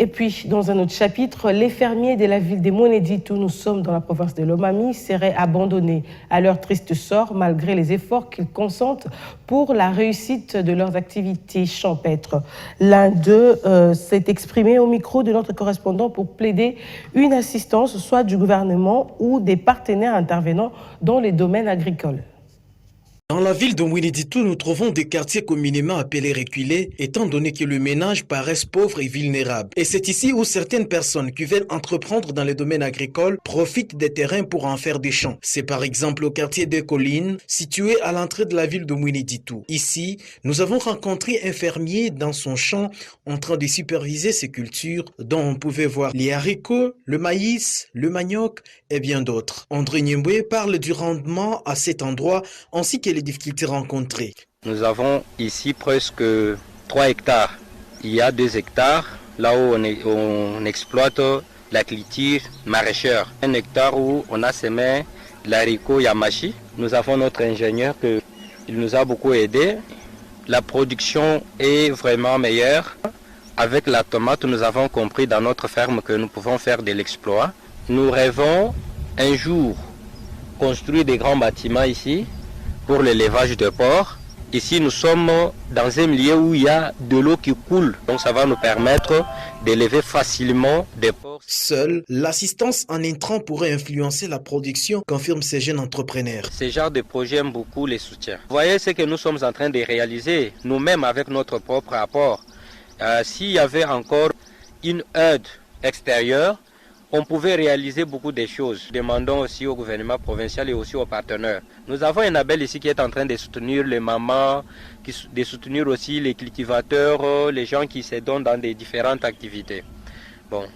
Et puis, dans un autre chapitre, les fermiers de la ville de Mweneditu, nous sommes dans la province de Lomami, seraient abandonnés à leur triste sort malgré les efforts qu'ils consentent pour la réussite de leurs activités champêtres. L'un d'eux s'est exprimé au micro de notre correspondant pour plaider une assistance soit du gouvernement ou des partenaires intervenant dans les domaines agricoles. Dans la ville de Mweneditu, nous trouvons des quartiers communément appelés reculés, étant donné que les ménages paraissent pauvres et vulnérables. Et c'est ici où certaines personnes qui veulent entreprendre dans les domaines agricoles profitent des terrains pour en faire des champs. C'est par exemple au quartier des Collines, situé à l'entrée de la ville de Mweneditu. Ici, nous avons rencontré un fermier dans son champ en train de superviser ses cultures, dont on pouvait voir les haricots, le maïs, le manioc et bien d'autres. André Nyembwe parle du rendement à cet endroit ainsi que les difficultés rencontrées. Nous avons ici presque 3 hectares. Il y a 2 hectares là où on exploite la culture maraîchère. 1 hectare où on a semé l'haricot Yamashi. Nous avons notre ingénieur qui nous a beaucoup aidé. La production est vraiment meilleure. Avec la tomate, nous avons compris dans notre ferme que nous pouvons faire de l'exploit. Nous rêvons un jour construire des grands bâtiments ici pour l'élevage de porcs. Ici, nous sommes dans un milieu où il y a de l'eau qui coule. Donc, ça va nous permettre d'élever facilement des porcs. Seule l'assistance en intrants pourrait influencer la production, confirment ces jeunes entrepreneurs. Ces genres de projets aiment beaucoup les soutiens. Vous voyez ce que nous sommes en train de réaliser, nous-mêmes avec notre propre apport. S'il y avait encore une aide extérieure, on pouvait réaliser beaucoup de choses. Demandons aussi au gouvernement provincial et aussi aux partenaires. Nous avons un label ici qui est en train de soutenir les mamans, de soutenir aussi les cultivateurs, les gens qui se donnent dans des différentes activités. Bon,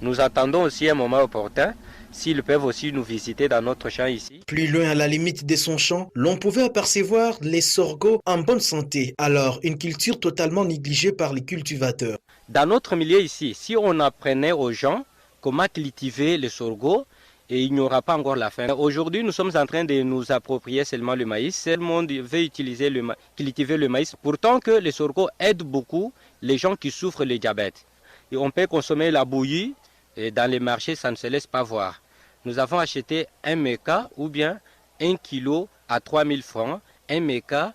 nous attendons aussi un moment opportun, s'ils peuvent aussi nous visiter dans notre champ ici. Plus loin à la limite de son champ, l'on pouvait apercevoir les sorgho en bonne santé, alors une culture totalement négligée par les cultivateurs. Dans notre milieu ici, si on apprenait aux gens comment cultiver le sorgho, et il n'y aura pas encore la fin. Aujourd'hui, nous sommes en train de nous approprier seulement le maïs. Tout le monde veut utiliser cultiver le maïs. Pourtant que le sorgho aide beaucoup les gens qui souffrent de diabète. Et on peut consommer la bouillie, et dans les marchés, ça ne se laisse pas voir. Nous avons acheté un méca ou bien 1 kilo à 3000 francs. Un méca,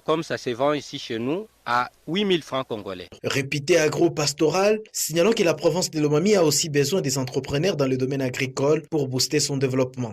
comme ça se vend ici chez nous, à 8000 francs congolais. Répité agro-pastoral, signalons que la province de Lomami a aussi besoin des entrepreneurs dans le domaine agricole pour booster son développement.